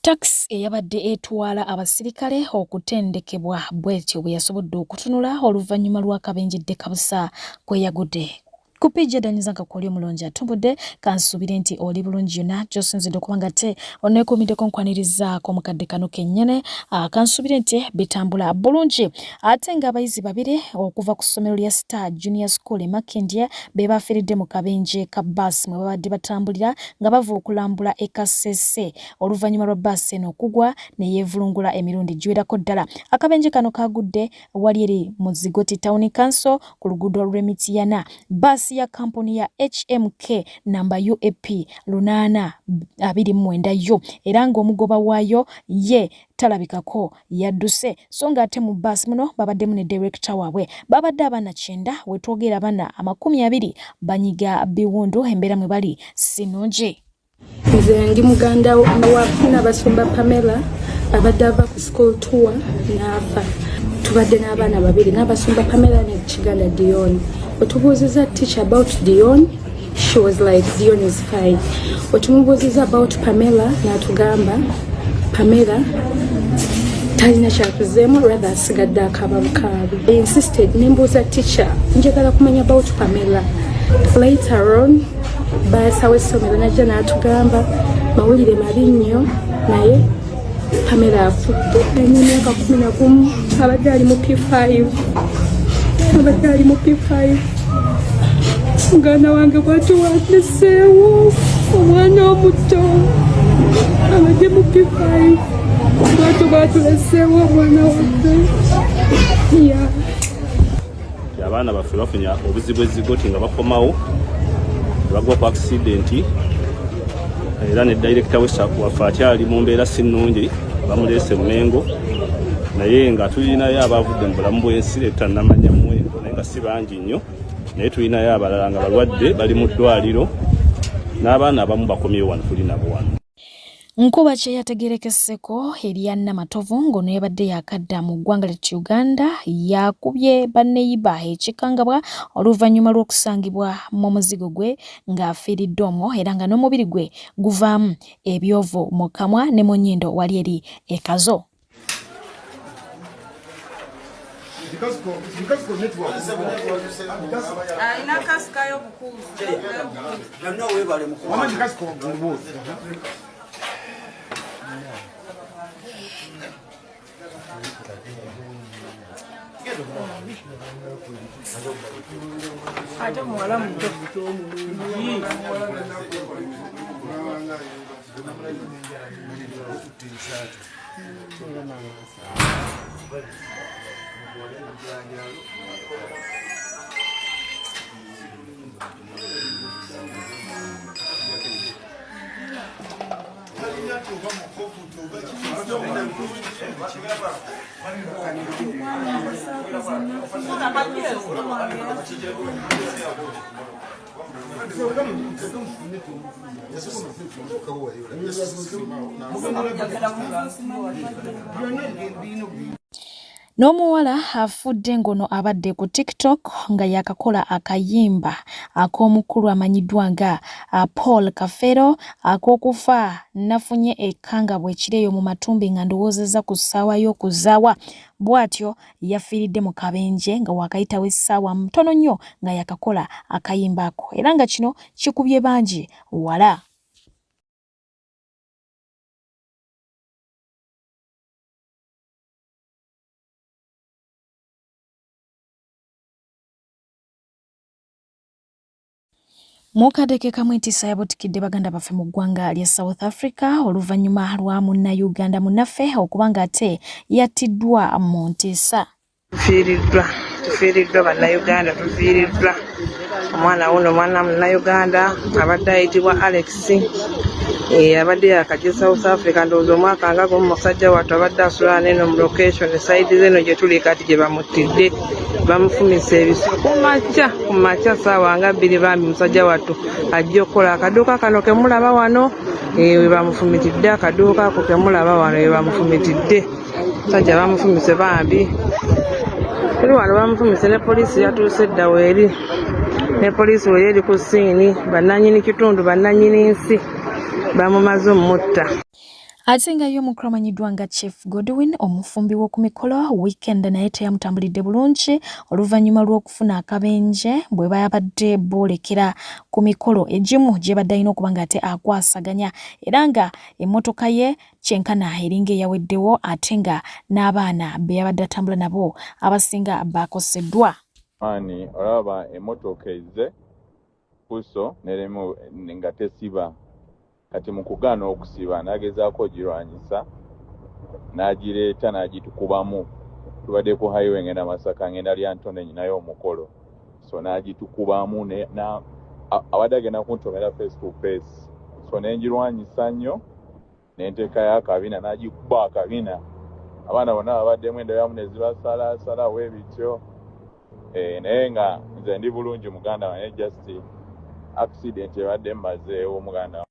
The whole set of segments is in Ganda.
Tax eyabadde etwala abasirikale okutendekebwa bwetyo bwe yasobodde okutunula oluvannyuma lw'akabenjedde kabusa kweyagudde. Kupija danizanga kwoli omulonji atumbudde kansubire nti oli bulungi yonna gy'osinzidde okuba nga te onneekuumiddeko nkwanirizaako mukadde kano kennyini kansubire nti bitambula bulungi. Ate ng'abayizi babiri okuva ku ssomero lya Star Junior School e Makindye be bafiiridde mu kabenje ka bbaasi mwe babadde batambulira nga bava okulambula e Kasese oluvannyuma lwa bbaasi eno okugwa ne yeevulungula emirundi giwerako ddala. Akabenje kano kaagudde wali eri mu Zigoti Town Council ku luguudo lw'Emityana. Bbaasi ya kampuni ya HMK namba UAP 829 yo era ng'omugoba waayo ye talabikako yadduse so nga ate mu bbaasi muno babaddemu ne director waabwe babadde abaana 9 wetwogera abaana 20 banyiga biwundu embeera mwe bali sinungi. Nze ndi muganda wa Nabasumba Pamela abadde ava ku school tour n'afa. Tubadde n'abaana babiri Nabasumba Pamela ne Kiganda Dion. Otubuuziza teacher about Dion, she was like Dion is fine. Otumubuuziza about Pamela n'atugamba Pamela talina kyakuzeemu rather asigadde akaba bukaabi. I insisted nembuuza teacher njagala kumanya about Pamela. Later on baasawo essomero najja n'atugamba mawulire mabi nnyo naye Pamela afudde. Alina emyaka 11 abadde ali mu P5. Abadde ali mu P5. Muganda wange bw'atuwandiseewo omwana omuto abadde mu P5 bw'atuleseewo omwana waffe. Abaana baffe bafunya obuzibu ezigoti nga bakomawo bagwa ku accident era ne director waffe akyali mu mbeera si nnungi bamuleese Mmengo naye nga tulinayo abavudde mu bulamu bw'ensi leta namanya mmwe naye nga si bangi nnyo naye tulinayo abalala nga balwadde bali mu ddwaliro n'abaana abamu bakomyewo wano tuli nabo wano. Nkuba kye yategerekeseko Elia Namatovu ng'ono yabadde yakadda mu ggwanga lya Uganda yakubye banneyiba ekikangabwa oluvannyuma lw'okusangibwa mu muzigo gwe ng'afiiridde omwo era nga n'omubiri gwe guvaamu ebyovu mu kamwa ne mu nnyindo wali eri ekazo. Ate muwala muto N'omuwala afudde ngono abadde ku TikTok nga yakakola akayimba ak'omukulu amanyiddwa nga Paul Kafero ak'okufa nafunye ekkangabwa ekireeyo mu matumbi nga ndowoozezza ku ssaawa y'okuzaawa. Bw'atyo yafiiridde mu kabenje nga waakayitawo essaawa mtono nnyo nga yakakola akayimba ako era nga kino kikubye bangi wala. Mukadeke kamwe entiisa yabutikidde baganda baffe mu ggwanga lya South Africa oluvannyuma lwa munnayuganda munnaffe okuba nga ate yattiddwa mu ntiisa. Tufiiriddwa bannayuganda tufiiriddwa. Omwana wuno mwana munnayuganda abadde ayitibwa Alex abadde yakajja South Africa ndowooza omwaka nga gumu musajja wattu abadde asula neno mu location side zeno gye tuli kati gye bamuttidde bamufumise ebiso ku makya ssaawa nga 2 bambi musajja wattu ajja okukola akaduuka kano kemulaba wano we bamufumitidde akaduuka ako kemulaba wano we bamufumitidde musajja bamufumise bambi tuli wano bamufumise ne poliisi yatuuse dda weeri ne poliisi weeri eri ku siini bannannyini kitundu bannannyini nsi bamumaze omutta. Ate nga y'omukulu amanyiddwa nga Chief Godwin omufumbi w'oku mikolo weekend naye teyamutambulidde bulungi oluvannyuma lw'okufuna akabenje bwe babadde boolekera ku mikolo egimu gye badde alina okuba nga ate akwasaganya era nga emmotoka ye kyenkana eringa eyaweddewo ate nga n'abaana be yabadde atambula nabo abasinga bakoseddwa. Ani olaba emmotoka ezze kuso neremu nga tesiba kati mu kugaana okusiba n'agezaako ogirwanyisa n'agireeta n'agitukubamu. Tubadde ku highway ngenda Masaka ngenda Lyantone nyinayo omukolo so n'agitukubamu abadde agenda kuntomera face to face so n'engirwanyisa nnyo n'enteekayo akabina n'agikuba akabina abaana bonna babaddemu enda yamu ne zibasalaasalawo ebityo naye nga nze ndi bulungi muganda wange just accident ebadde mmazeewo muganda.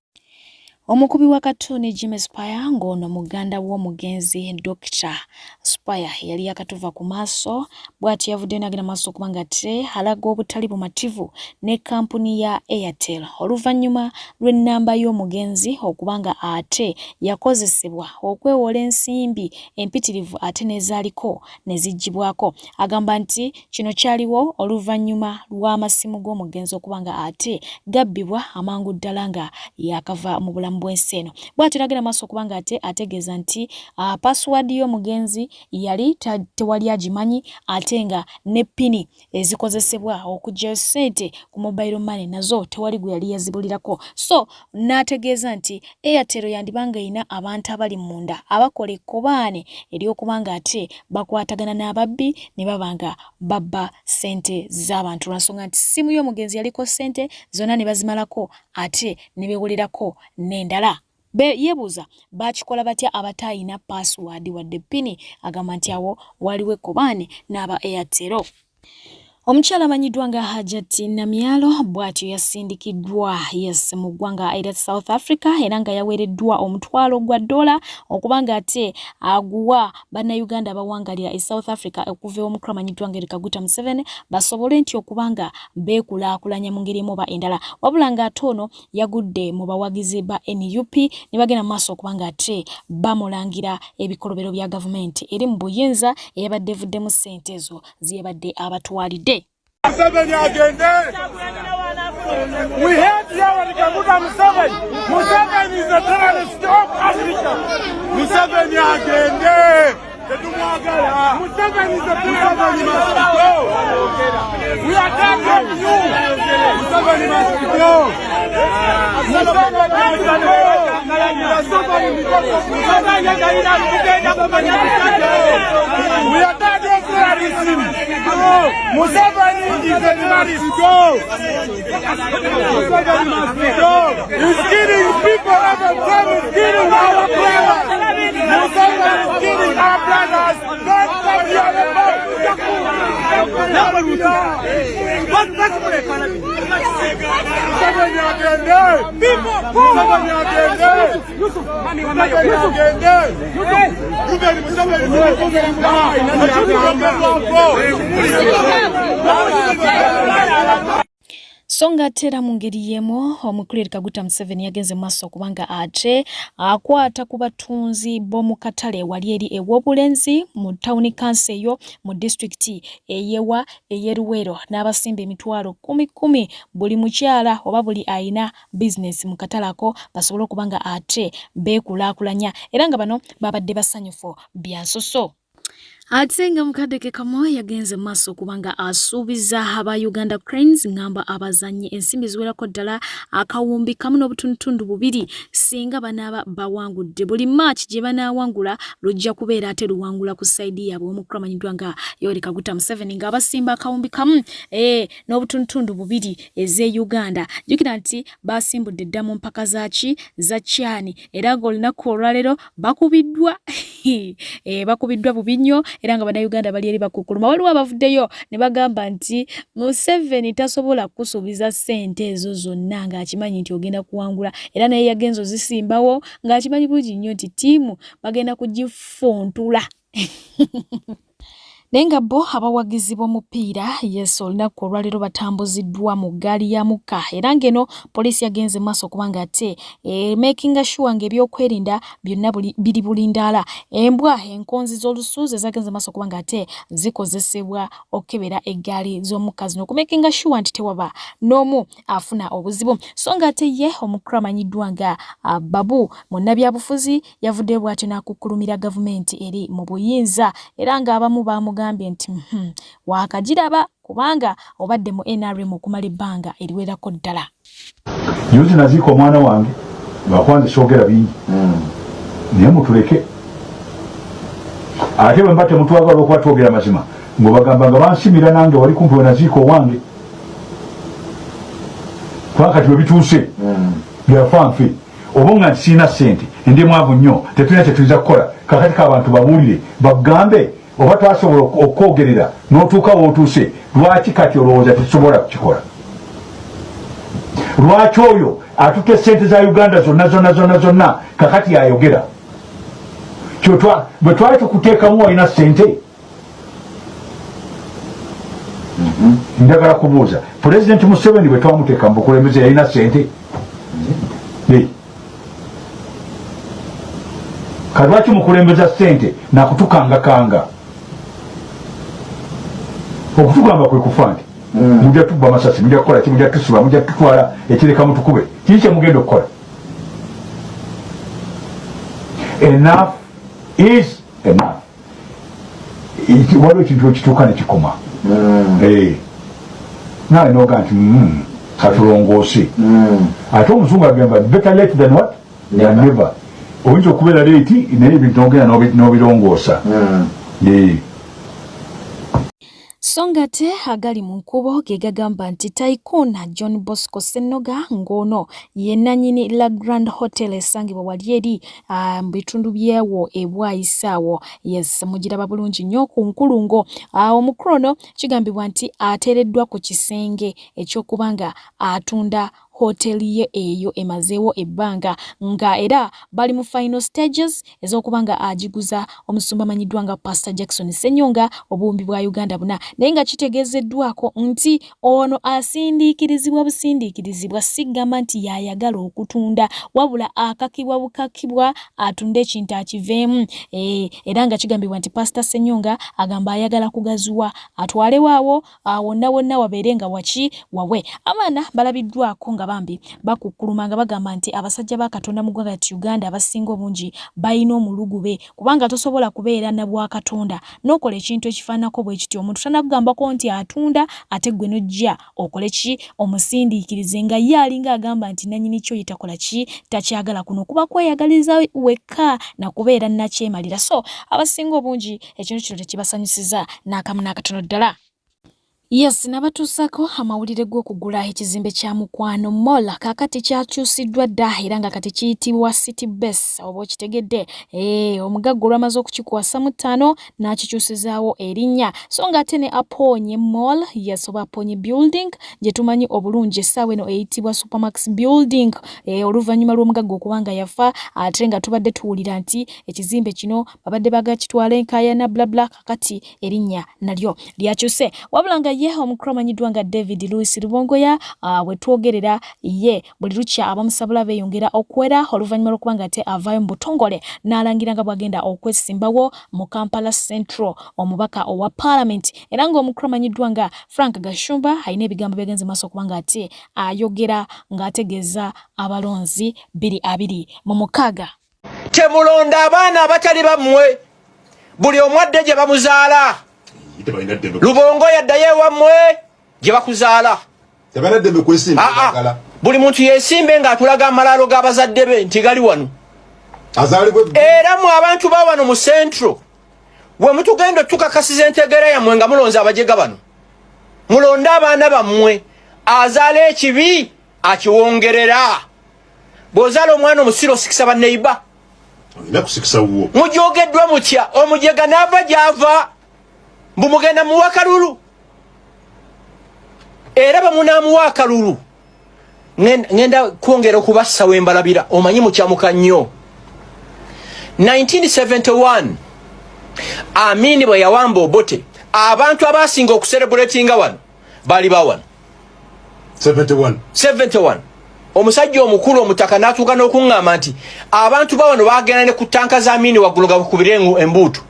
Omukubi wa katuuni Jimmy Spire ng'ono muganda w'omugenzi Dr. Spire yali yakatuva ku maaso bw'ati yavudde n'agenda maaso okuba nga ate alaga obutali bumativu ne kampuni ya Airtel oluvannyuma lw'ennamba y'omugenzi okuba nga ate yakozesebwa okwewola ensimbi empitirivu ate n'ezaaliko ne ziggyibwako. Agamba nti kino kyaliwo oluvannyuma lw'amasimu g'omugenzi okuba nga ate gabbibwa amangu ddala nga yakava mu bulamu bw'ensi eno. Bw'atyo n'agenda maaso okuba nga ate ategeeza nti password y'omugenzi yali tewali agimanyi ate nga ne pini ezikozesebwa okuggyayo ssente ku mobile money nazo tewali gwe yali yazibulirako. So n'ategeeza nti Airtel yandibanga erina abantu abali munda abakola ekkobaane ery'okuba nga ate bakwatagana n'ababbi ne baba nga babba ssente z'abantu lwansonga nti simu y'omugenzi yaliko ssente zonna ne bazimalako ate ne beewolerako n'endala. Yeebuuza bakikola batya abatayina password wadde pini. Agamba nti awo waliwo ekkobaane n'aba Airtel. Omukyala amanyiddwa nga Hajati Namyalo bw'atyo yasindikiddwa mu ggwanga era South Africa era nga yaweereddwa $1,000 okuba nga ate aguwa bannayuganda abawangalira e South Africa okuva omukulu amanyiddwa nga Kaguta Museveni basobole nti okuba nga beekulaakulanya mu ngeri emu oba endala. Wabula nga ate ono yagudde mu bawagizi ba NUP ne bagenda mu maaso okuba nga ate bamulangira ebikolobero bya gavumenti eri mu buyinza eyabadde evuddemu ssente ezo ziyabadde abatwalidde. Museveni agende. We heard here when Kaguta Museveni. Museveni is a terrorist of Africa. Museveni agende. Museveni is a Museveni must go. We are done with you. Museveni must go. Museveni must go. We are done with terrorism. Museveni is a terrorist. Go. Museveni must go. He's killing people every time. He's killing our brothers. Museveni is killing our brothers. Don't come here anymore. Museveni agende. Museveni agende. Songa tera mu ngeri yemu omukulu Kaguta Museveni yagenze maaso okubanga ate akwata ku batunzi b'omu katale wali eri ew'obulenzi mu town council eyo mu district eyewa eyeruwero n'abasimba emitwalo 10 buli mukyala oba buli ayina business mu katalako basobola okubanga ate beekulaakulanya era nga bano babadde basanyufu byansoso. Ate nga mukadde Kamo yagenze maaso kubanga asuubiza aba Uganda Cranes ngamba abazanyi ensimbi ziwerako ddala akawumbi kamu n'obutundutundu 2 singa banaaba bawangudde. Buli match gye banaawangula lujja kubeera ate luwangula ku side yabwe omukulu amanyiddwa nga Yoweri Kaguta Museveni nga basimba akawumbi kamu n'obutundutundu 2 eze Uganda. Jjukira nti basimbudde dda mu mpaka za Kyani era ng'olunaku olwaleero bakubiddwa bakubiddwa bubi nnyo era nga bannayuganda bali eri bakukuluma. Waliwo abavuddeyo ne bagamba nti Museveni tasobola kusuubiza ssente ezo zonna ng'akimanyi nti ogenda kuwangula era naye yagenzo zisimbawo ng'akimanyi bulungi nnyo nti ttiimu bagenda kugifuntula. Nenga bo abawagizi b'omupiira yes olunaku olwaleero batambuziddwa mu ggaali ya mukka era ngeno poliisi yagenze maaso kubanga ate making sure ng'ebyokwerinda byonna biri bulindaala embwa enkonzi z'olusuuzi zagenze maaso kubanga ate zikozesebwa okukebera eggaali z'omukka zino okumakinga sure nti tewaba n'omu afuna obuzibu so nga ate ye omukulu amanyiddwa nga Babu munnabyabufuzi yavudde bw'atyo n'akukkulumira gavumenti eri mu buyinza era ng'abamu bamugambye nti waakagiraba kubanga obadde mu NRM okumala ebbanga eriwerako ddala. Yuzi naziika omwana wange bakwanze kyogera bingi naye mutuleke ate bwe mba temutwagala okuba twogera mazima ng'obagamba nga bansimira nange wali kumpi we naziika owange kubanga kati bwe bituuse byafa nfe oba nga nti sirina ssente ndi mwavu nnyo tetulina kyetuyinza kukola kakati k'abantu babuulire bagambe oba twasobola okwogerera n'otuuka w'otuuse lwaki kati olowooza tetusobola kukikola lwaki oyo atutte ssente za Uganda zonna kakati yayogera bwe twali tukuteekamu walina ssente njagala kubuuza pulezidenti Museveni bwe twamuteeka mu bukulembeze yalina ssente kalwaki mukulembeza ssente nakutukangakanga okutugamba kwe kufa nti mujja tubba amasasi mujja kukola ki mujja tusiba mujja tutwala ekireka mutukube kiki kye mugenda okukola enough is enough waliwo ekintu ekituuka nekikoma naye noga nti katulongoose ate omuzungu agamba better late than what than never oyinza okubeera leeti naye ebintu nogenda n'obirongoosa so nga te agali mu nkubo ge gagamba nti Tycoon John Bosco Ssennoga ng'ono ye nannyini La Grand Hotel esangibwa wali eri mu bitundu byewo ebwayisaawo yes mugiraba bulungi nnyo ku nkulungo omukulu ono kigambibwa nti ateereddwa ku kisenge eky'okubanga atunda hoteli ye eyo emazeewo ebbanga nga era bali mu final stages ez'okubanga agiguza omusumba amanyiddwa nga Pastor Jackson Ssenyonga obuwumbi bwa Uganda buna naye nga kitegeezeddwako nti ono asindiikirizibwa busindiikirizibwa sigamba nti yayagala okutunda wabula akakibwa bukakibwa atunde ekintu akiveemu era nga kigambibwa nti Pastor Ssenyonga agamba ayagala kugazuwa atwale waawo wonna wabeere nga waki wawe abaana balabiddwako nga bambi bakukkulumanga bagamba nti abasajja ba Katonda mu ggwanga lya Uganda abasinga obungi balina omulugube kubanga tosobola kubeera na bwa Katonda n'okola ekintu ekifaanako bwe kityo omuntu tanakugambako nti atunda ate gwe nojja okole ki omusindiikirize nga ye alinga agamba nti nannyini kyo yitakola ki takyagala kuno kuba kweyagaliza wekka na kubeera nakyemalira so abasinga obungi ekintu kino tekibasanyusiza n'akamu n'akatono ddala. Yes, nabatuusako amawulire g'okugula ekizimbe kya Mukwano Mall kakati kyakyusiddwa dda era nga kati kiyitibwa City Base oba okitegedde omugagga olwamaze okukikuwasa mu 5 n'akikyusizaawo erinnya so nga ate ne Aponye Mall yes oba Aponye Building gye tumanyi obulungi essaawa eno eyitibwa Supermax Building oluvannyuma lw'omugagga okubanga yafa ate nga tubadde tuwulira nti ekizimbe kino babadde bagakitwala enkaayana blabla kakati erinnya nalyo lyakyuse wabula nga ye omukulu amanyiddwa nga David Louis Rubongoya bwe twogerera ye buli lukya abamusabula beeyongera okwera oluvannyuma lw'okubanga ate avaayo mu butongole n'alangira nga bwagenda okwesimbawo mu Kampala Central omubaka owa Parliament era ng'omukulu amanyiddwa nga Frank Gashumba alina ebigambo byagenze maaso okubanga ate ayogera ng'ategeeza abalonzi 2026 temulonda abaana abatali bammwe buli omwadde gye bamuzaala Lubongo yaddayo ewammwe gye bakuzaala buli muntu yeesimbe ng'atulaga amalaalo g'abazadde be nti gali wano era mu abantu ba wano mu Central we mutugenda tukakasiza entegera yammwe nga mulonza abajega bano mulonde abaana bammwe azaala ekibi akiwongerera bw'ozaala omwana omusiro osikisa banneiba mujogeddwa mutya omujega n'ava gy'ava mbumugenda muwa kalulu era bamunamuwa akalulu ngenda kwongera okubassa wembalabira omanyi mukyamuka nnyo 1971 Amini bwe yawamba Obote abantu abasinga okucelebratinga wano bali bawano 71 omusajja omukulu omutaka natuuka n'okuŋŋamba nti abantu bawano bagenda ne ku tanka za Amini waggulu nga bakubira embuutu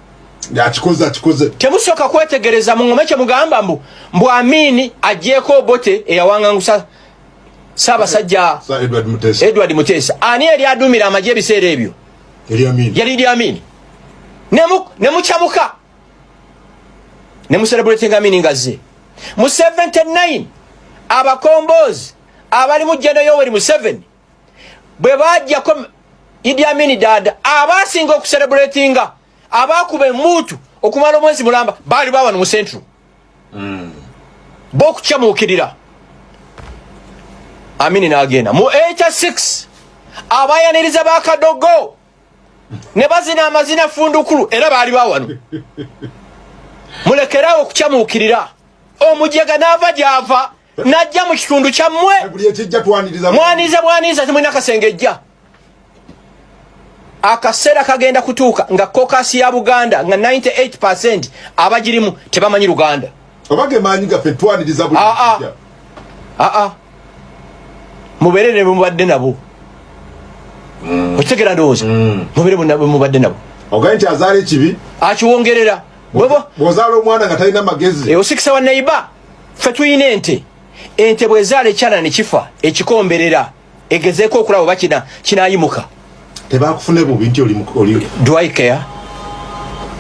akikoze temusooka kwetegereza muŋŋome kye mugamba mbu Amini agyeko obote eyawaŋŋangusa Ssaabasajja Edward Muteesa ani yali aduumira amagye ebiseera ebyo yali Idi Amini ne mukyamuka ne mucelebratinga Amini ngazze mu 79 abakombozi abali mu Jeno Yoweri Museveni bwe bajjako Idi Amini dada abasinga okucelebratinga abakuba emmuutu okumala omwezi mulamba baali bawano mu Central b'okukyamuukirira Amini n'agenda mu 86 abayaniriza bakadogo ne bazina amazina fundukulu era baali bawano mulekerawo okukyamuukirira omujega n'ava gy'ava najja mu kitundu kyammwe mwaniriza temulina kasengejja akaseera kagenda kutuuka nga kokasi ya Buganda nga 98% abagirimu tebamanyi Luganda obagemanyi gaffe twaniriza buli mubeere ne mubadde nabo okitegera ndowooza mubeere mubadde nabo ogaye nti azaala ekibi akiwongerera bw'ozaala omwana nga talina magezi osikisa wa neiba ffe tuyina ente bwezaala ekyana ne kifa ekikomberera egezeeko okulaba oba kinaayimuka tebakufune bubi nti oli dwaikeya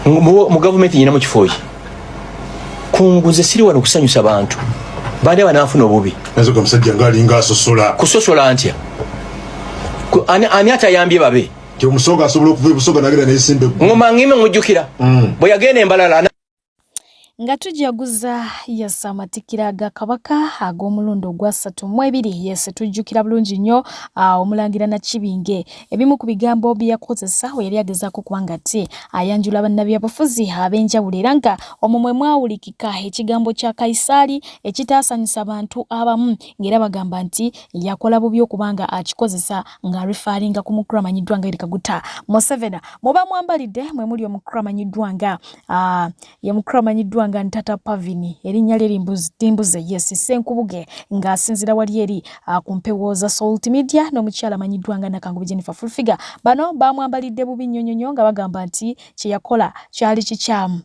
mu gavumenti nyina mu kifo ki kunguze siri wano kusanyusa bantu bandi abanafuna obubi nazoka musajja ngaalinga asosola kusosola ntya ani atayambye babe ti omusoga asobola okuva ebusoga nagenda nesimbe ngoma ngime mujjukira bwe yagenda embalala nga tujaguza yasa amatikira ga kabaka ag'omulundi ogwa 32 yese tujjukira bulungi nnyo omulangira Nakibinge ebimu ku bigambo bye yakozesa we yali agezaako kubanga ati ayanjula bannabyabufuzi ab'enjawulo era nga omwo mwe mwawulikika ekigambo kya Kaisaali ekitaasanyusa abantu abamu ng'era bagamba nti yakola bubi okubanga akikozesa nga refaringa ku mukulu amanyiddwa nga Yoweri Kaguta Museveni muba mwambalidde mwe muli omukulu amanyiddwa nga ye mukulu amanyiddwa nga Ntata Pavini erinnya lye Limbuze yes Senkubuge ng'asinzira wali eri ku mpewo za Salt Media n'omukyala amanyiddwa nga Nakangu Jennifer Fulfiga bano bamwambalidde bubi nnyonnyonyo nga bagamba nti kye yakola kyali kikyamu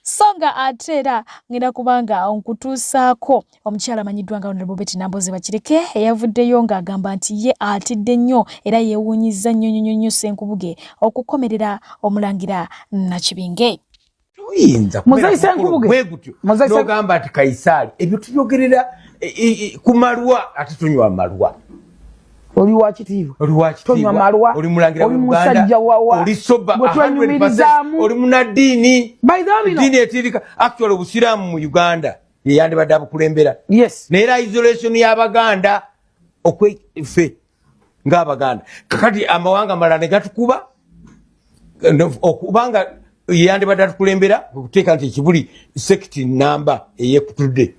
songa atera ngenda kubanga onkutuusaako omukyala amanyiddwa nga Honorable Betty Namboze Bakireke eyavuddeyo ng'agamba nti ye atidde nnyo era yeewuunyizza nnyo Senkubuge okukomerera omulangira Nakibinge Muzayi Senkubuge n'ogamba ati Kaisaali ebyo tuyogerera ku malwa ate tunywa amalwa oli wakitiibwa tonywa malwa oli mulangira mu Uganda oli soba 100% oli munaddiini ddiini etirika actually obusiraamu mu Uganda yeyandibadde abukulembera neera isolation y'Abaganda okwefe ng'Abaganda kakati amawanga amalala ne gatukuba okubanga yandibadde atukulembera okuteeka nti ekibuli sekiti namba eyekutudde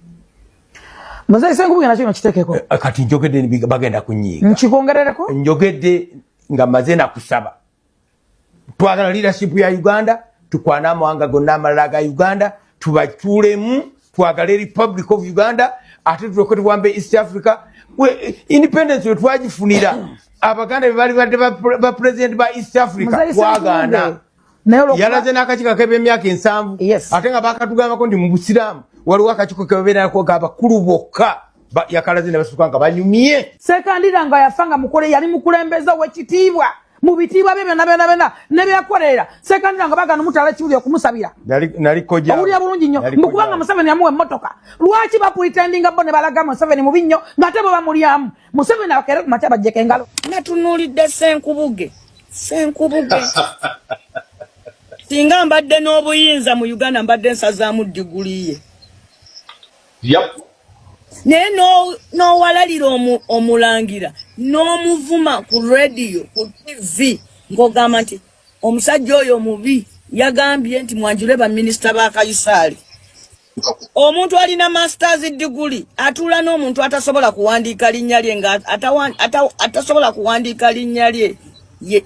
Muzayi Senkubuge nakyo nakiteekeko kati njogedde bagenda kunyiiga nkikongerereko njogedde nga maze nakusaba twagala leadership ya Uganda tukwana amawanga gonna amalala ga Uganda tubatuulemu twagala Republic of Uganda ate tuloke tuwambe East Africa independence we twagifunira Abaganda bali badde ba president ba East Africa twagaana yalaze n'akakiiko k'emyaka 7 ate nga bakatugambako ndi mu busiraamu waliwo akakiiko kebabeerako abakulu bokka yakalaze ne basukka nga banyumye Sekandira nga yafanga mukole yali mukulembeza w'ekitiibwa mu bitiibwa bye byonna ne byakolerera Sekandira nga bagana mutala kiwuli okumusabira nali koja owulira bulungi nnyo mukubanga Museveni yamuwa emmotoka lwaki bapretendinga bo ne balaga Museveni mu binnyo ng'ate bo bamulyamu Museveni abakeere ku makya bajjeko engalo natunuulidde Senkubuge singa mbadde n'obuyinza mu Uganda mbadde nsazaamu diguli ye naye n'owalalira omulangira n'omuvuma ku radio ku TV ng'ogamba nti omusajja oyo mubi yagambye nti mwanjule baminisita ba Kaisaali omuntu alina masters degree atula n'omuntu atasobola kuwandiika linnya lye nga atasobola kuwandiika linnya lye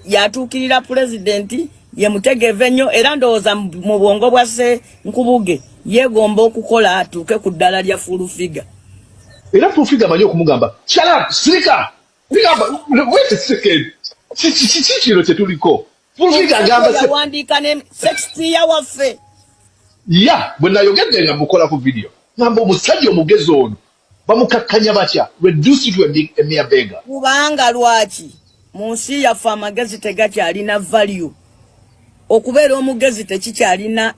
yatuukirira pulezidenti ye mutegeve nnyo era ndowooza mu bwongo bwase Nkubuge yegomba okukola atuuke ku ddala lya full figure. Era full figure amanyi okumugamba shut up sirika wait a second kino kyetuliko full figure agamba yawandiika ne Shakespeare waffe bwe nayogedde nga mukola ku video ngamba omusajja omugezi ono bamukakkanya batya reduce it to a mere beggar. Kubanga lwaki mu nsi yaffe amagezi tegakyalina value. Okubeera omugezi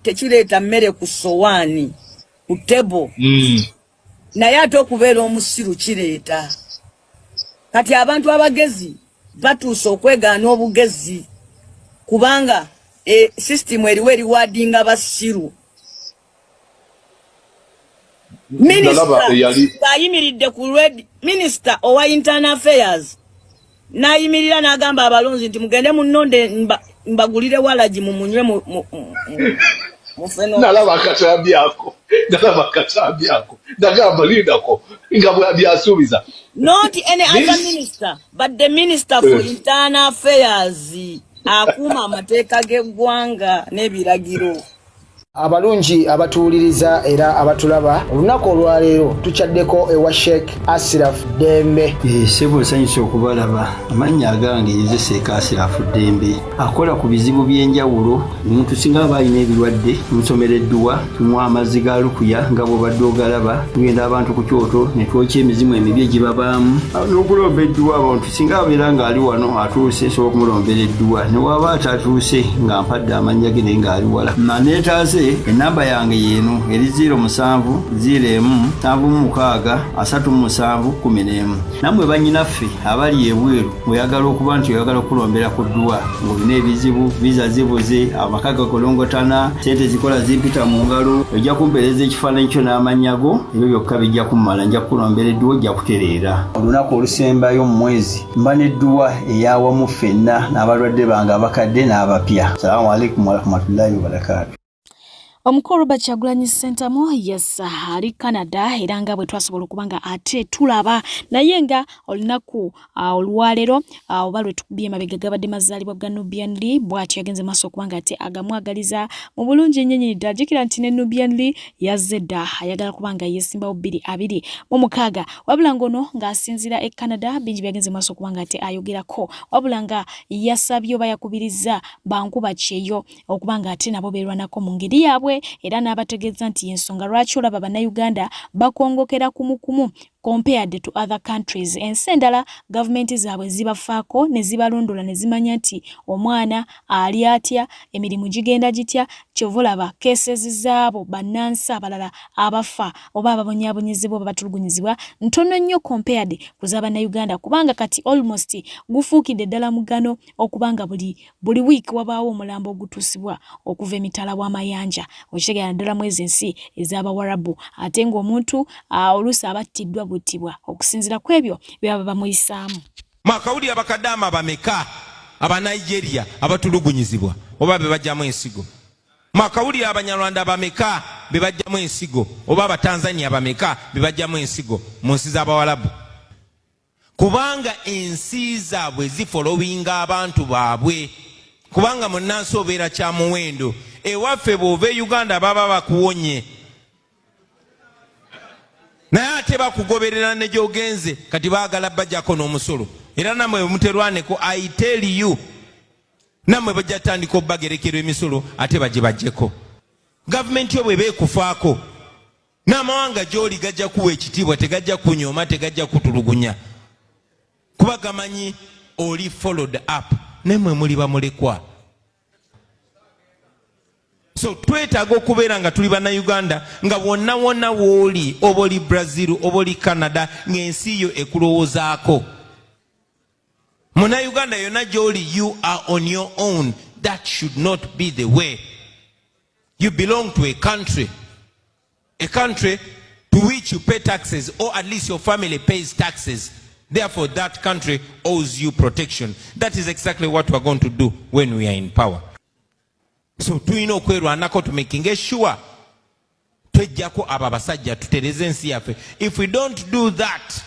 tekireeta mmere ku sowaani ku tebo. Naye ate okubeera omusiru kireeta. Kati abantu abagezi batuuse okwegaana obugezi kubanga system eriwo eriwadinga basiru. Ayimiridde ku Minister owa Internal Affairs nayimirira n'agamba abalonzi nti mugende munnonde mbagulire walaji mumunywe mu feno. Nalaba akatambyako ndagamba lindako nga byabyasuubiza. Not any other minister but the Minister for Internal Affairs akuuma amateeka g'eggwanga n'ebiragiro. Abalungi abatuuliriza era abatulaba olunaku olwaleero tukyaddeko ewa Sheikh Ashraf Dembe. Sebo nsanyusa okubalaba. Amannya agange ye Sheikh Ashraf Dembe akola ku bizibu by'enjawulo. Omuntu singa aba alina ebirwadde musomereddwa tunywa amazzi ga lukuya nga bw'obadde ogalaba tugenda abantu ku kyoto ne twokya emizimu emibi egibabaamu n'okulomba edduwa. Abantu singa abeera ng'ali wano atuuse nsobola okumulombera edduwa ne waba atatuuse nga mpadde amannya ge naye ng'ali wala naneetaase. Enamba yange yeno eri 0701763711. Namwe bannyinaffe abali ebweru oyagala okuba nti oyagala okulombera ku dduwa ng'olina ebizibu viza zibuze amaka gakolongotana sente zikola zimpita mu ngalo ojja kumpeereza ekifaananyi kyo n'amanyago ebyo byokka bijja kummala nja kukulombera edduwa ojja kutereera. Olunaku olusembayo mu mwezi mba n'edduwa eyawamu ffenna n'abalwadde bange abakadde n'abapya. Salaamu alaikum warahmatullahi wabarakatuh. Omukulu Kyagulanyi Ssentamu ali Canada era nga bwe twasobola okubanga ate tulaba naye nga olunaku olwaleero oba lwe tukubye emabega gabadde mazaalibwa ga Nubian Lee bw'atyo yagenze maaso okubanga ate agamwagaliza mu bulungi ennyo ddala. Jjukira nti ne Nubian Lee yazze dda ayagala kubanga yeesimbawo 2026 wabula ngono ng'asinziira e Canada bingi byagenze maaso okubanga ate ayogerako wabula nga yasabye oba yakubiriza bankuba kyeyo okubanga ate nabo beerwanako mu ngeri yaabwe era n'abategeeza nti ensonga lwaki olaba bannayuganda bakongokera kumukumu compared to other countries. Ensi endala gavumenti zaabwe zibafaako ne zibalondola ne zimanya nti omwana ali atya emirimu gigenda gitya kyova olaba cases zaabo bannansi abalala abafa oba ababonyaabonyezebwa oba batulugunyizibwa ntono nnyo compared ku z'abannayuganda kubanga kati almost gufuukidde ddala mugano okubanga buli wiiki wabaawo omulambo ogutuusibwa okuva emitala w'amayanja okitegeera ddala mu ezo ensi ez'abawarabu ate ng'omuntu oluusi abattiddwa buttibwa okusinziira ku ebyo byaba bamuyisaamu. Makawuli abakadama bameka aba Nigeria abatulugunyizibwa oba be bajjamu ensigo. Makawuli abanyarwanda bameka be bajjamu ensigo oba abatanzania bameka be bajjamu ensigo mu nsi z'abawarabu. Kubanga ensi zaabwe zifolowinga abantu baabwe kubanga munnansi obeera kya muwendo ewaffe bw'ova e Uganda baba bakuwonye naye ate bakugoberera ne gy'ogenze kati baagala bajjako n'omusolo era nammwe muterwaneko I tell you nammwe bajja tandika obbagerekerwa emisolo ate bajje bajjeko. Gavumenti yo bw'eba ekufaako n'amawanga gy'oli gajja kuwa ekitiibwa tegajja kunyooma tegajja kutulugunya kuba gamanyi oli followed up nammwe muli bamulekwa. So twetaaga okubeera nga tuli bannayuganda nga wonna wonna w'oli oba oli Brazil oba oli Canada ng'ensi yo ekulowoozaako. Munnayuganda yonna gy'oli you are on your own. That should not be the way. You belong to a country to which you pay taxes or at least your family pays taxes. Therefore that country owes you protection. That is exactly what we are going to do when we are in power. So tulina okwerwanako to making sure twejjako abo abasajja tutereze ensi yaffe. If we don't do that,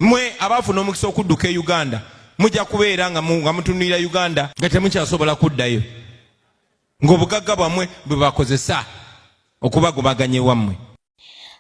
mwe abafuna omukisa okudduka e Uganda mujja kubeera nga mutunulira Uganda nga temukyasobola kuddayo ng'obugagga bwammwe bwe bakozesa okubagobaganya ewammwe.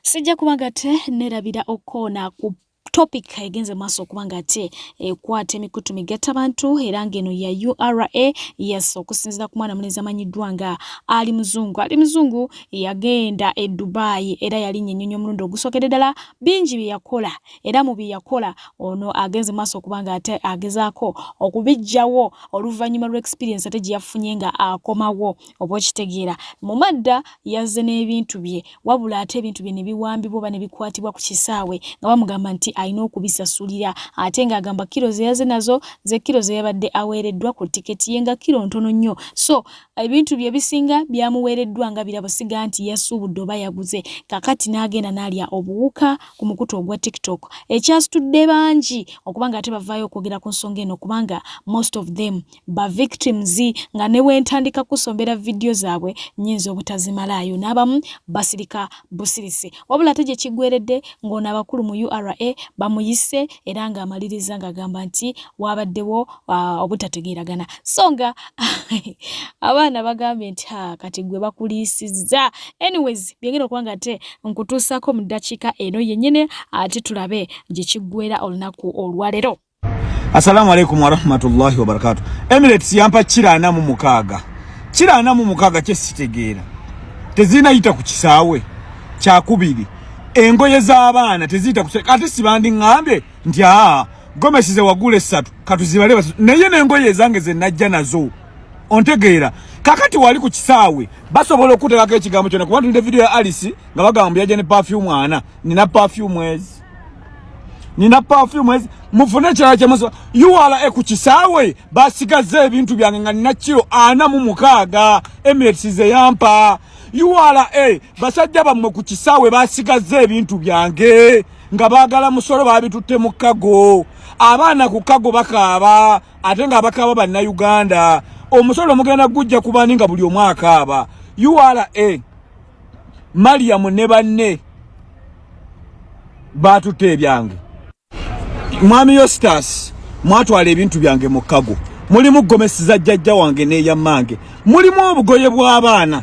Sijja kubagate nerabira okona ku topic egenze maso kubanga ate ekwata emikutu migatta abantu era ngeno ya URA yes okusinzira ku mwana mulezi amanyiddwa nga Ali Muzungu yagenda e Dubai era yali nnyonnyo omulundi ogusookedde ddala bingi bye yakola era mu bye yakola ono agenze maso kubanga ate agezaako okubijjawo oluvannyuma lw'experience ate gye yafunye nga akomawo oba okitegeera mu madda yazze n'ebintu bye wabula ate ebintu bye ne biwambibwa oba ne bikwatibwa ku kisaawe nga bamugamba nti alina okubisasulira ate ng'agamba kilo ze yaze nazo ze kilo ze yabadde aweereddwa ku tiketi ye nga kilo ntono nnyo so ebintu bye bisinga byamuweereddwa nga birabosiga nti yasuubudde oba yaguze kakati n'agenda n'alya obuwuka ku mukutu ogwa TikTok ekyasitudde bangi okubanga ate bavaayo okwogera ku nsonga eno kubanga most of them ba victims nga ne wentandika kusombera video zaabwe nnyinza obutazimalaayo n'abamu basirika busirisi wabula ate gye kiggweredde ng'ono abakulu mu URA bamuyise era nga amaliriza ng'agamba nti wabaddewo obutategeeragana so nga abaana bagambye nti kati gwe bakuliisizza anyways byengera okubanga ate nkutuusaako mu ddakiika eno yennyini ate tulabe gye kiggwera olunaku olwaleero. Assalamu alaikum warahmatullahi wabarakatuh. Emirates yampa 46 kye sitegeera tezinayita ku kisaawe kyakubiri engoye z'abaana teziyita ku ate sibandi ngambye nti gomesize wagule 3 katuzibale naye n'engoye ezange ze najja nazo ontegeera kakati wali ku kisaawe basobola okuteekako ekigambo kyonna kuba tulinde video ya Alice nga bagamba yajja ne perfume ana nina perfume ezi mufune kyala kyemuso URA ku kisaawe basigaze ebintu byange nga nina kilo 46 Emirates ze yampa URA basajja bammwe ku kisaawe basigaze ebintu byange nga baagala musolo babitutte mu kago abaana ku kago bakaaba ate nga bakaaba banna Uganda omusolo mugenda gujja kubani nga buli omwaka aba URA Mariam ne banne batutte ebyange mwami Yostas mwatwala ebintu byange mu kago mulimu gomesiza jjajja wange ne yamange mulimu obugoye bw'abaana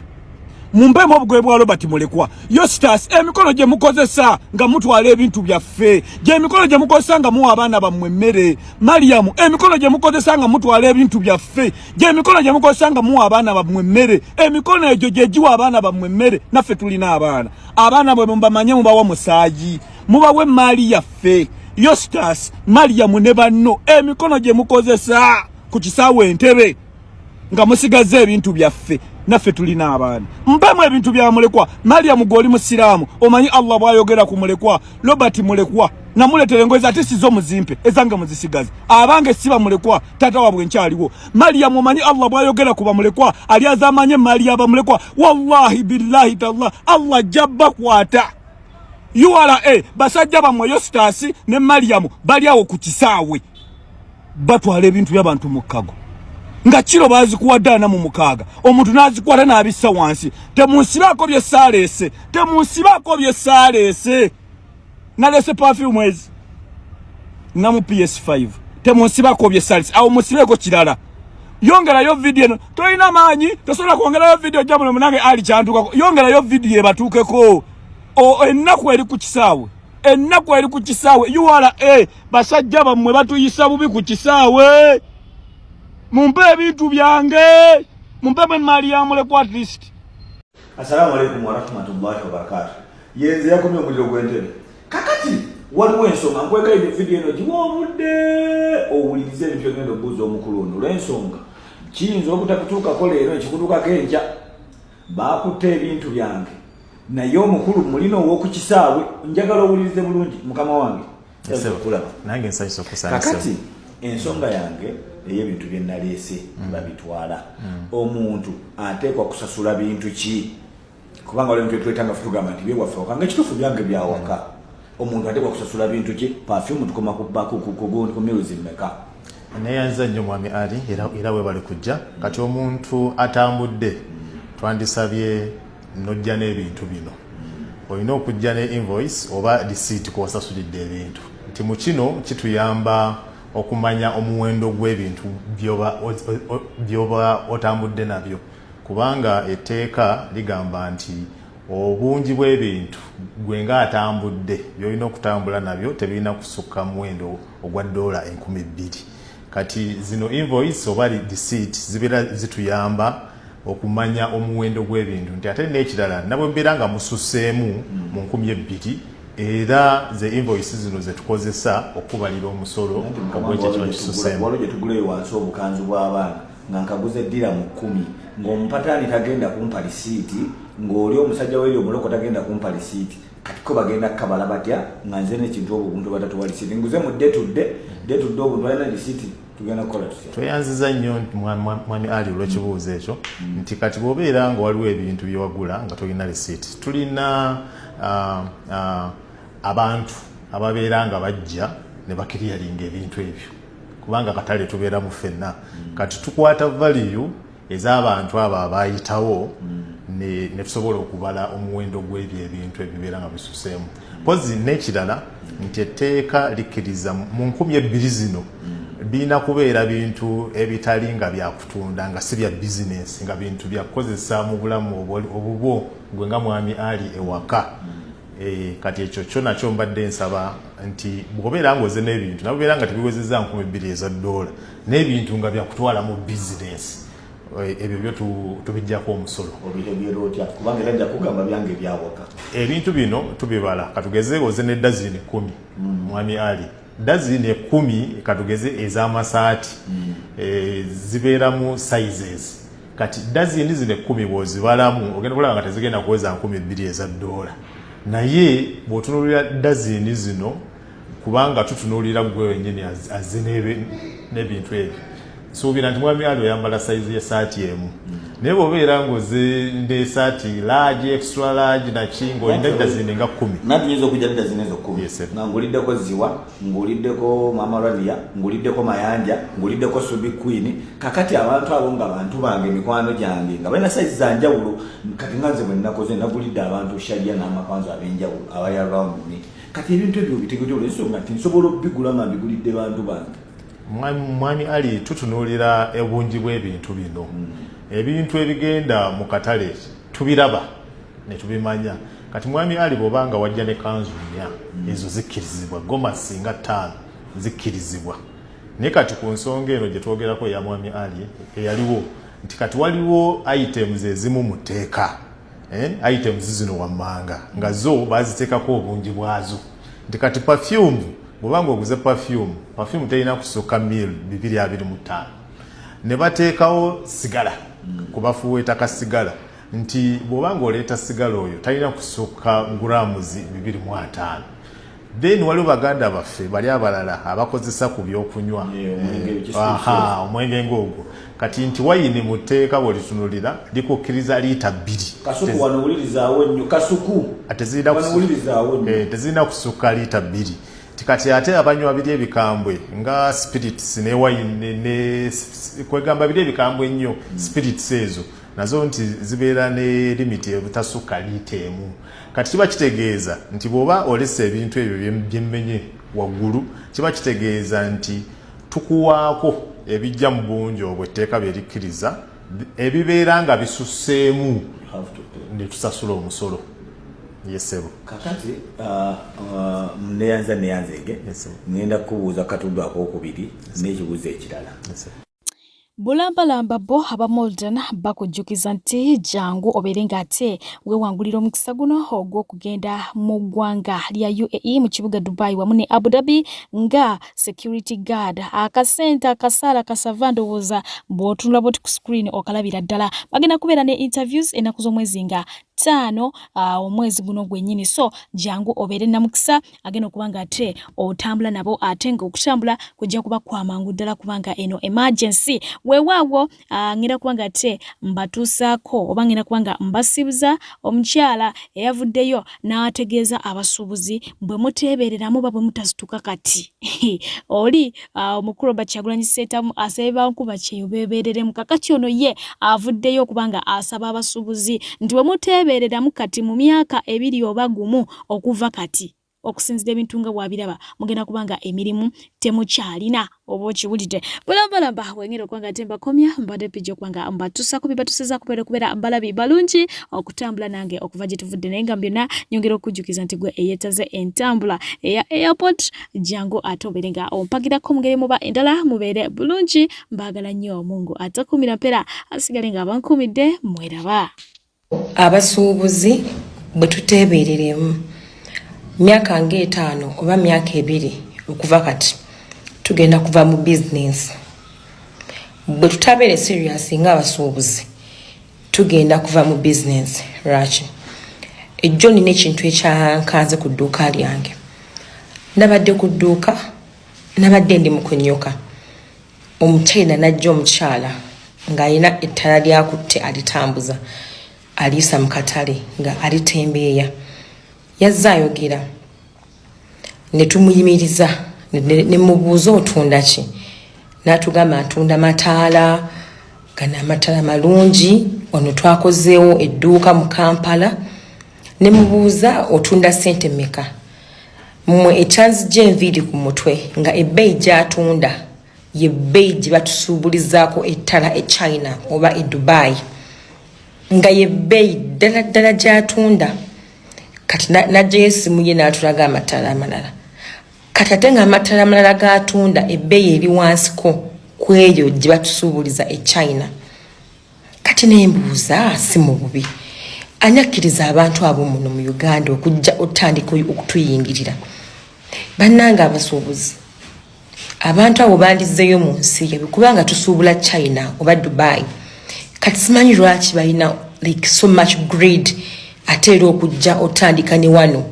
mumpemu obugoye bwa Robert Mulekwa Yostas emikono gye mukozesa nga mutwala ebintu byaffe gye emikono gye mukozesa nga muwa abaana bammwe emmere Mariam emikono gye mukozesa nga mutwala ebintu byaffe gye emikono gye mukozesa nga muwa abaana bammwe emmere emikono egyo gye giwa abaana bammwe emmere naffe tulina abaana bwe mbamanye mubawa musaaji mubawe emaali yaffe Yostas Mariam ne banno emikono gye mukozesa ku kisaawe Entebbe nga musigaze ebintu byaffe naffe tulina abaana mpemu ebintu bya Mulekwa Mariam goli musiraamu omanyi Allah bwayogera ku Mulekwa Robert Mulekwa namuletere engoye ate sizo muzimpe ezange muzisigaze abange siba Mulekwa tata wabwe nkyaliwo Mariam omanyi Allah bwayogera ku Mulekwa ali azamanye mali aba Mulekwa wallahi billahi tallah Allah jabba kwata URA basajja bamwe Yostas ne Mariam bali awo ku kisaawe batwala ebintu by'abantu mu kago nga kiro bazikuwadana mu 6 omuntu nazikwata n'abissa wansi temunsibako bye saalese nalese perfume ezi namu PS5 temunsibako bye saalese awo musibeko kirala yongerayo video eno toyina maanyi tosobola kwongerayo video jamuno munange ali kyantukako yongerayo video ebatuukeko ennaku eri ku kisaawe URA basajja bammwe batuyisa bubi ku kisaawe mumpe ebintu byange mumpe emaali ya Mulekwa at least. Assalamu alaikum warahmatullahi wabarakatuh. Yenze yakomye omuliro gw'Entebbe kakati waliwo ensonga nkwegaidde video eno giwa obudde owulirize ebintu egenda obuuza omukulu ono olw'ensonga kiyinza obutakutuukako leero ekikutuukako enkya baakutte ebintu byange naye omukulu mulina ow'oku kisaawe njagala owulirize bulungi mukama wange nange nsanyusa okusanyusa kakati ensonga yange ey'ebintu bye naleese babitwala omuntu ateekwa kusasula bintu ki kubanga waliwo ebintu twetanga tugamba nti byewaffe waka ng'ekituufu byange byawaka omuntu ateekwa kusasula bintu ki perfume tukoma ku miruzi mmeka neyanza nnyo mwami Ali era we bali kujja kati omuntu atambudde twandisabye nojja n'ebintu bino olina okujja ne invoice oba receipt kwosasulidde ebintu nti mu kino kituyamba okumanya omuwendo gw'ebintu byoba otambudde nabyo kubanga etteeka ligamba nti obungi bw'ebintu gwe nga atambudde by'olina okutambula nabyo tebirina kusukka muwendo ogwa $2,000. Kati zino invoice oba receipt zibeera zituyamba okumanya omuwendo gw'ebintu nti ate n'ekirala nabwe mbeera nga mususseemu mu 2,000 era ze invoice zino zetukozesa okubalira omusolo ogw'ekyo kiba kisusseemu. Waliwo gye tuguleyo wansi obukanzu bw'abaana nga nkaguze ddira mu 10 ng'omupataani tagenda kumpa lisiiti ng'oli omusajja w'eri omuloko tagenda kumpa lisiiti kati ko bagenda kukabala batya nga nze n'ekintu obuntu batatuwa lisiiti nguze mu ddetudde obuntu balina lisiiti tugenda kukola tutya. Tweyanziza nnyo mwami Ali olw'ekibuuzo ekyo nti kati bw'obeera nga waliwo ebintu bye wagula nga tolina lisiiti tulina abantu ababeera nga bajja ne bakiriyalinga ebintu ebyo kubanga katale tubeera mu ffenna kati tukwata value ez'abantu abo abayitawo ne tusobola okubala omuwendo gw'ebyo ebintu ebibeera nga bisusseemu. Pozi n'ekirala nti etteeka likkiriza mu 2,000 zino birina kubeera bintu ebitali nga byakutunda nga si bya bizinesi nga bintu byakukozesa mu bulamu obubwo gwe nga mwami Ali ewaka. Kati ekyo kyo nakyo mbadde nsaba nti bw'obeera ng'oze n'ebintu nabubeera nga tebiwezezza $2,000 n'ebintu nga byakutwala mu bizinesi ebyo byo tubijjako omusolo. Obitegeera otya kubanga era nja kugamba byange ebyawaka. Ebintu bino tubibala katugeze oze ne dazini 10 mwami Ali dazini 10 katugeze ez'amasaati zibeera mu sizes kati dazini zino 10 bw'ozibalamu ogenda kulaba nga tezigenda kuweza $2,000 naye bw'otunuulira dazini zino kubanga tutunuulira gwe wennyini azze n'ebintu ebyo suubira nti mwami Ali oyambala size y'essaati emu naye bw'obeera ng'oze n'essaati large extra large nakinga olina dazini nga 10 nati nyinza okujja dazini ezo 10 nga nguliddeko ziwa nguliddeko mama Rania nguliddeko mayanja nguliddeko subi queen kakati abantu abo nga bantu bange mikwano gyange nga balina size za njawulo kati nga nze bwe nnakoze nagulidde abantu sharia n'amapanzo ab'enjawulo abali around me kati ebintu ebyo bitegeddwa ensonga nti nsobola okubigula nga mbigulidde bantu bange. Mwami Ali tutunuulira obungi bw'ebintu bino ebintu ebigenda mu katale tubiraba ne tubimanya kati mwami Ali bw'obanga wajja ne kanzu 4 ezo zikkirizibwa gomasi nga 5 zikkirizibwa naye kati ku nsonga eno gye twogerako ya mwami Ali eyaliwo nti kati waliwo items ezimu mu tteeka items zino wammanga nga zo baziteekako obungi bwazo nti kati perfume bw'obanga oguze perfume terina kusukka $225 ne bateekawo sigala kubafuuwa ettaka sigala nti bw'obanga oleeta sigala oyo talina kusukka grams 205 then waliwo baganda baffe bali abalala abakozesa ku byokunywa omwenge ng'ogwo kati nti wayini mu tteeka bw'olitunulira likukkiriza liita 2 kasuku wano wulirizawo nnyo kasuku tezirina kusukka liita 2 tikati ate abanywa biri ebikambwe nga spirits ne wine ne kwegamba biri ebikambwe nnyo spirits ezo nazo nti zibeera ne limit ebutasukka liita emu kati kiba kitegeeza nti bw'oba olesa ebintu ebyo byemmenye waggulu kiba kitegeeza nti tukuwaako ebijja mu bungi obwo etteeka byerikkiriza ebibeera nga bisusseemu ne tusasula omusolo. Yesebo. Kakati neyanzege ngenda kubuuza katundu akokubiri n'ekibuuzo ekirala. Bulambalamba bo abamoldan bakujjukiza nti jangu obeere ng'ate weewangulira omukisa guno ogw'okugenda mu ggwanga lya UAE mu kibuga Dubai wamu ne Abu Dhabi nga security guard akasente akasaala kasava ndowooza bw'otunula bwoti ku screen okalabira ddala bagenda kubeera ne interviews ennaku z'omwezi nga 5 omwezi guno gwennyini so jangu obeere namukisa agenda okuba ng'ate otambula nabo ate ng'okutambula kujja kuba kwamangu ddala kubanga eno emergency weewaawo ngenda kubanga ate mbatuusaako oba ngenda kubanga mbasibuza omukyala eyavuddeyo n'ategeeza abasuubuzi bwe muteebereramu oba bwe mutasituka kati oli omukulu Kyagulanyi Ssentamu asaba nkuba kyeyo beebereremu kakati ono ye avuddeyo okubanga asaba abasuubuzi nti bwe muteebereramu kati mu myaka 2 oba 1 okuva kati okusinzira ebintu nga bwabiraba mugenda kubanga emirimu temukyalina oba okiwulidde bulambalamba wengera okwanga temba komya mbadde pijja okwanga mbatusako bibatusiza kubeera balabi balungi okutambula nange okuva gye tuvudde naye nga byonna nyongera okujjukiza nti gwe eyetaze entambula eya airport jangu ate obeere nga ompagirako mugere muba endala mubeere bulungi mbaagala nnyo Mungu atakumira mpera asigale nga abankumidde mweraba abasuubuzi bwe tuteebereremu myaka nga 5 oba myaka 2 okuva kati tugenda kuva mu business bwe tutabeere serious nga abasuubuzi tugenda kuva mu business rachi ejjo nina ekintu ekyankanze ku dduuka lyange nabadde ku dduuka nabadde ndi mu kunyoka omuchina najja omukyala ng'alina ettala lyakutte alitambuza aliisa mu katale nga alitembeeya yazza ayogera ne tumuyimiriza ne mubuuza otunda ki n'atugamba ntunda mataala gana amataala malungi ono twakozeewo edduuka mu Kampala ne mubuuza otunda ssente mmeka mmwe ekyanzigya enviiri ku mutwe nga ebbeeyi gy'atunda ye bbeeyi gye batusuubulizaako ettala e China oba e Dubai nga ye bbeeyi ddala gy'atunda kati najjayo essimu ye n'atulaga amataala amalala kati ate nga amataala amalala g'atunda ebbeeyi eri wansiko ku eyo gye batusuubuliza e China kati nembuuza si mu bubi anyakkiriza abantu abo muno mu Uganda okujja otandika okutuyingirira bannanga abasuubuzi abantu abo bandizeeyo mu nsi yabwe kubanga tusuubula China oba Dubai kati simanyi lwaki balina like so much greed ate era okujja otandika ne wano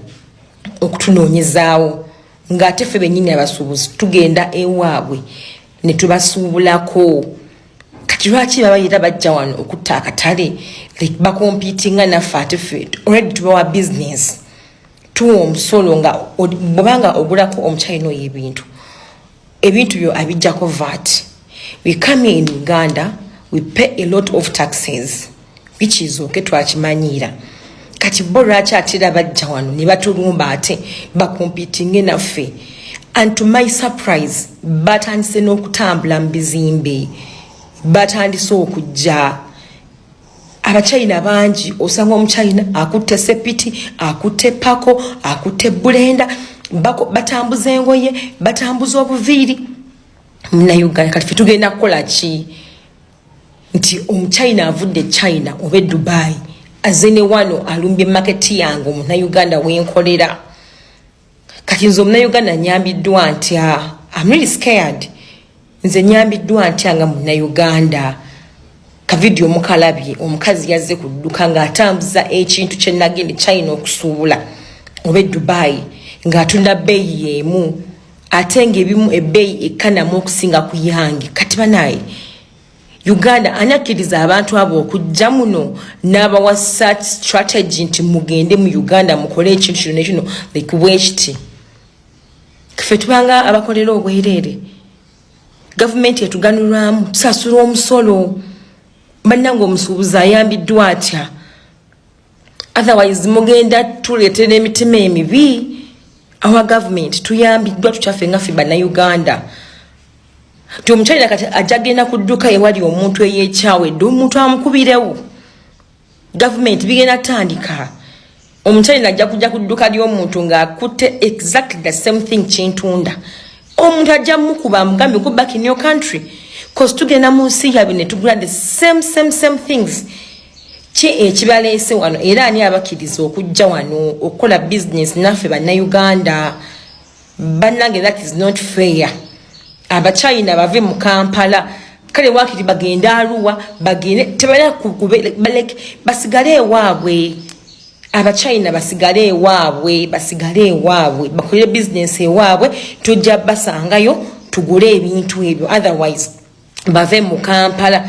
okutunoonyezaawo ng'ate ffe bennyini abasuubuzi tugenda ewaabwe ne tubasuubulako kati lwaki babayita bajja wano okutta akatale like bakompitinga naffe ate ffe already tubawa business tuwa omusolo nga bwobanga ogulako omuchina oyo ebintu byo abijjako VAT. We come in Uganda, we pay a lot of taxes which is okay twakimanyira kati bo lwaki atera bajja wano ne batulumba ate bakompitinge naffe and to my surprise batandise n'okutambula mu bizimbe batandise okujja abachina bangi osanga omuchina akutte sepiti akutte pako akutte bulenda batambuza engoye batambuza obuviiri muna Uganda kati tugenda kukola ki nti omuchina avudde China obe Dubai azene wano alumbye market yange muna Uganda wenkolera kati nzo muna Uganda nyambiddwa ntya I'm really scared nze nyambiddwa ntya nga muna Uganda ka video mukalabye omukazi yazze ku dduka nga atambuza ekintu kye nagende China okusuubula obe Dubai nga atunda bbeeyi y'emu ate ng'ebimu ebbeeyi ekkanamu okusinga ku yange kati banaye Uganda anyakkiriza abantu abo okujja muno n'abawa search strategy nti mugende mu Uganda mukole ekintu kino nekino like bwekiti ffe tubanga abakolera obwereere gavumenti etuganulwamu tusasula omusolo bannange omusuubuzi ayambiddwa atya otherwise mugenda tuleetera emitima emibi our government tuyambiddwa tukyaffe nga ffe bannayuganda ti omukyalira kati ajja genda ku dduka ewali omuntu eyeekyawedde omuntu amukubirewo government bigenda tandika omukyalira ajja kujja ku dduka ly'omuntu ng'akutte exactly the same thing kyentunda omuntu ajja mukuba amugambe go back in your country cause tugenda mu nsi yabwe ne tugula the same things ki ekibaleese wano era ani abakkiriza okujja wano okukola business naffe bannayuganda bannange that is not fair abachina bave mu Kampala kale wakiri bagenda Arua bagende tebala kubalek basigale ewaabwe abachina basigale ewaabwe bakolere business ewaabwe tujja basangayo tugule ebintu ebyo otherwise bave mu Kampala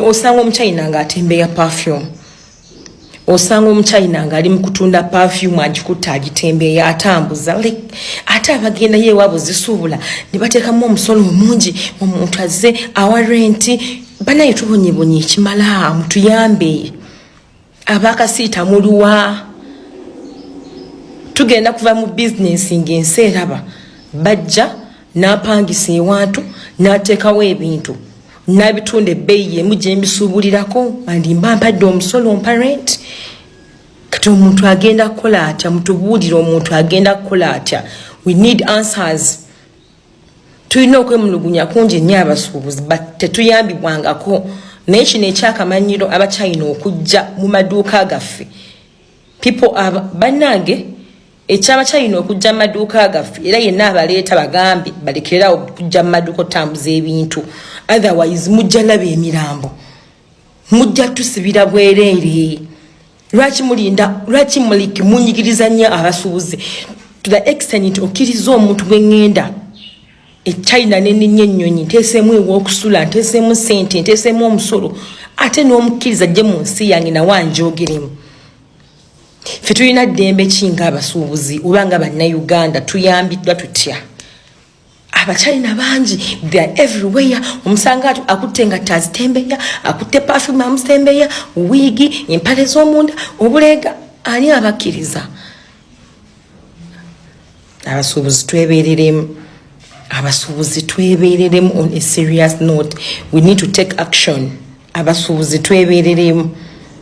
osanga omuchina ng'atembeya perfume osanga omuchina nga ali mu kutunda perfume agikutta agitembeeya atambuza ate abagenda ye ewaabwe zisuubula ne bateekamu omusolo omungi omuntu azze awa renti banaye tubonyebonye ekimala mutuyambe abakasiita muluwa tugenda kuva mu business ng'ensi eraba bajja n'apangisa ewantu n'ateekawo ebintu n'abitunda ebbeeyi emu gye mbisuubulirako andi mba mpadde omusolo mparent kati omuntu agenda kukola atya mutubuulire omuntu agenda kukola atya we need answers tulina okwemulugunya kungi nnyo abasuubuzi but tetuyambibwangako naye kino ekyakamanyiro abakyayina okujja mu maduuka gaffe people bannange ekyabakyayina okujja mu maduuka gaffe era yenna abaleeta bagambe balekererawo okujja mu maduuka otambuza ebintu otherwise mujja laba emirambo mujja tusibira bwereere lwaki muliki munyigiriza nnyo abasuubuzi to the extent okkiriza omuntu gwengenda eChina neninye ennyonyi nteeseemu ew'okusula nteeseemu ssente nteeseemu omusolo ate n'omukkiriza ajje mu nsi yange nawe anjogeremu ffe tulina ddembe kinga abasuubuzi oba nga bannayuganda tuyambiddwa tutya abakyalina bangi they are everywhere omusanga akutte engatta azitembeya akutte perfume amutembeya wiigi empale z'omunda obulega ani abakkiriza abasuubuzi twebeereremu abasuubuzi twebeereremu on a serious note we need to take action abasuubuzi twebeereremu